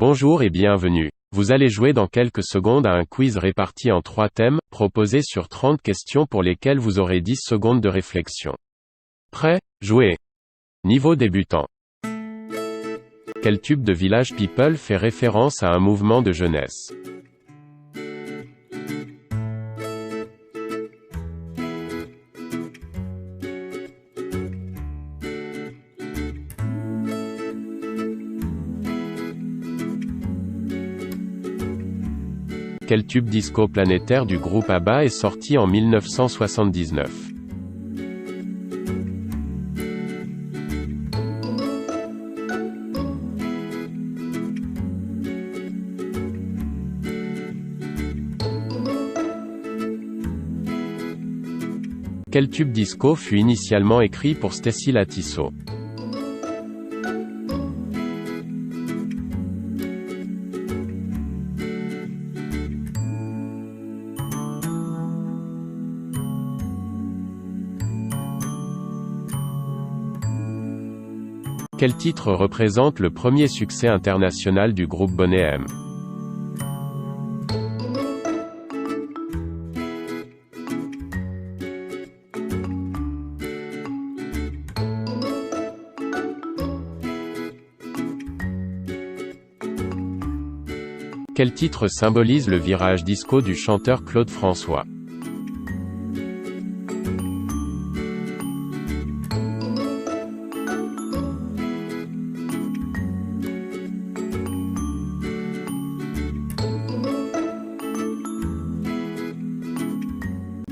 Bonjour et bienvenue. Vous allez jouer dans quelques secondes à un quiz réparti en 3 thèmes, proposés sur 30 questions pour lesquelles vous aurez 10 secondes de réflexion. Prêt? Jouez. Niveau débutant. Quel tube de Village People fait référence à un mouvement de jeunesse? Quel tube disco planétaire du groupe ABBA est sorti en 1979? Quel tube disco fut initialement écrit pour Stacy Lattisso? Quel titre représente le premier succès international du groupe Boney M? Quel titre symbolise le virage disco du chanteur Claude François?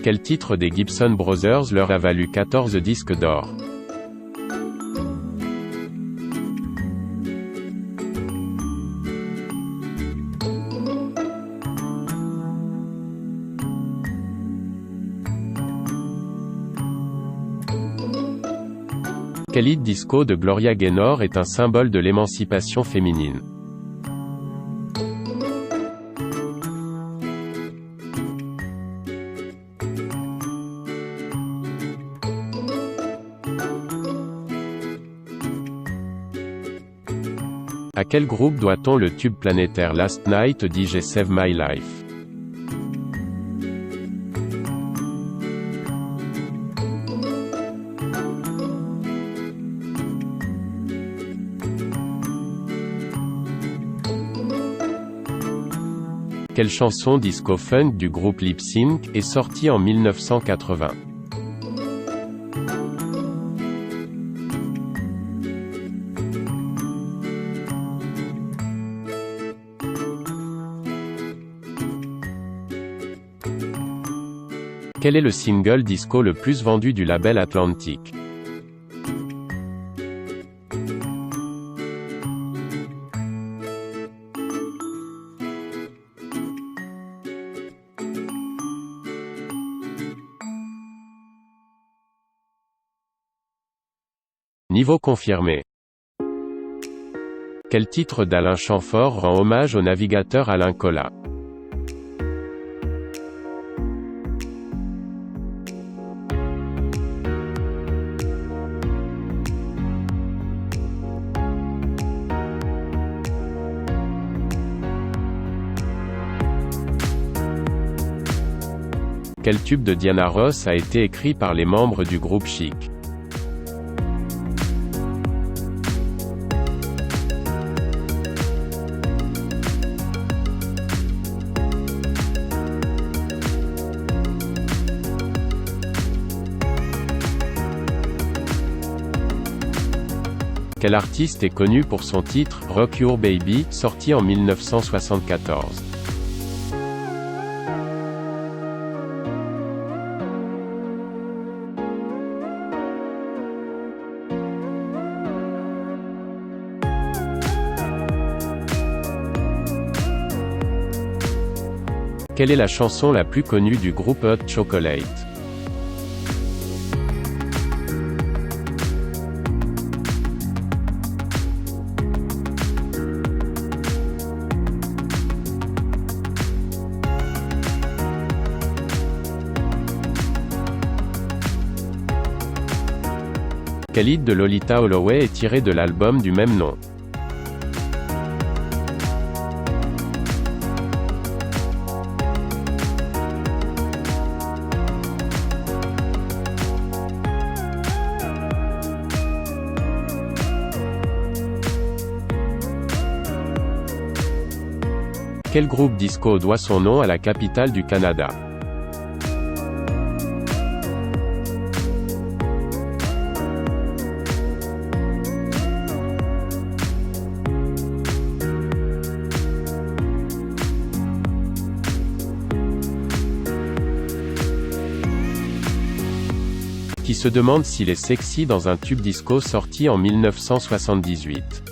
Quel titre des Gibson Brothers leur a valu 14 disques d'or? Quel hit disco de Gloria Gaynor est un symbole de l'émancipation féminine? À quel groupe doit-on le tube planétaire Last Night DJ Save My Life? Quelle chanson disco-funk du groupe Lip Sync est sortie en 1980? Quel est le single disco le plus vendu du label Atlantic? Niveau confirmé. Quel titre d'Alain Chamfort rend hommage au navigateur Alain Colas? Quel tube de Diana Ross a été écrit par les membres du groupe Chic? Quel artiste est connu pour son titre « Rock Your Baby » sorti en 1974? Quelle est la chanson la plus connue du groupe Hot Chocolate? Quel hit de Lolita Holloway est tiré de l'album du même nom? Quel groupe disco doit son nom à la capitale du Canada? Qui se demande s'il est sexy dans un tube disco sorti en 1978.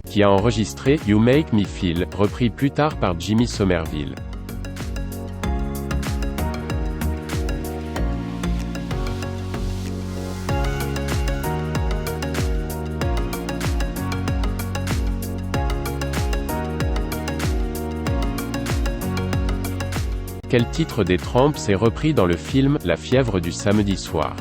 Qui a enregistré You Make Me Feel, repris plus tard par Jimmy Somerville. Quel titre des Tramps est repris dans le film La fièvre du samedi soir?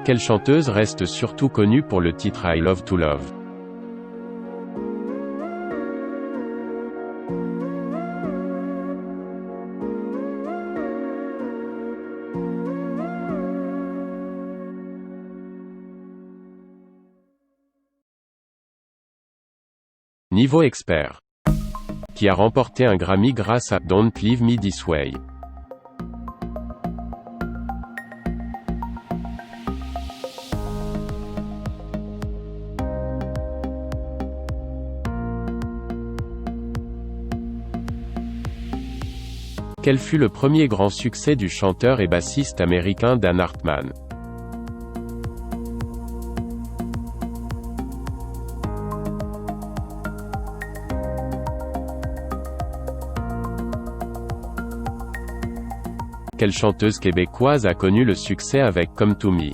Quelle chanteuse reste surtout connue pour le titre I Love to Love? Niveau expert. Qui a remporté un Grammy grâce à Don't Leave Me This Way. Quel fut le premier grand succès du chanteur et bassiste américain Dan Hartman? Quelle chanteuse québécoise a connu le succès avec Come to Me?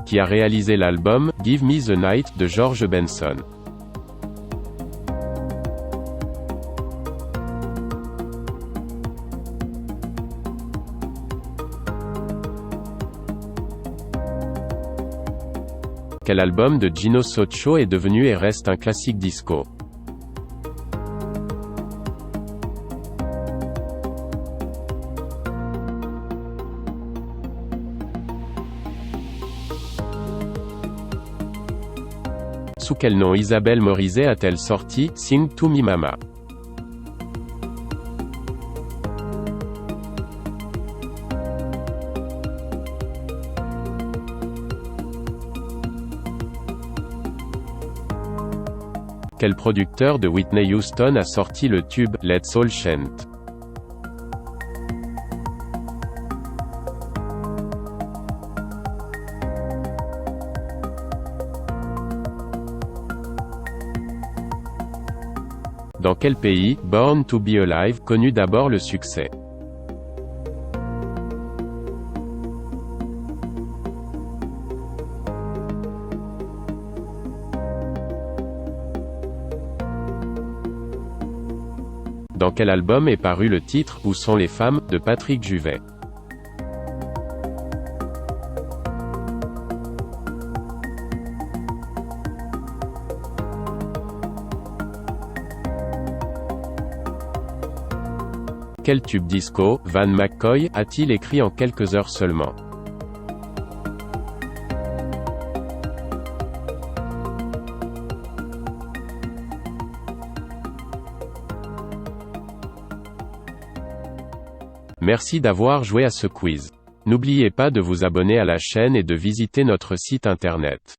Qui a réalisé l'album Give Me the Night de George Benson? Quel album de Gino Soccio est devenu et reste un classique disco? Sous quel nom Isabelle Morizet a-t-elle sorti Sing to Me Mama? Quel producteur de Whitney Houston a sorti le tube Let's All Chant? Dans quel pays Born to Be Alive connut d'abord le succès? Dans quel album est paru le titre Où sont les femmes de Patrick Juvet? Quel tube disco, Van McCoy, a-t-il écrit en quelques heures seulement? Merci d'avoir joué à ce quiz. N'oubliez pas de vous abonner à la chaîne et de visiter notre site internet.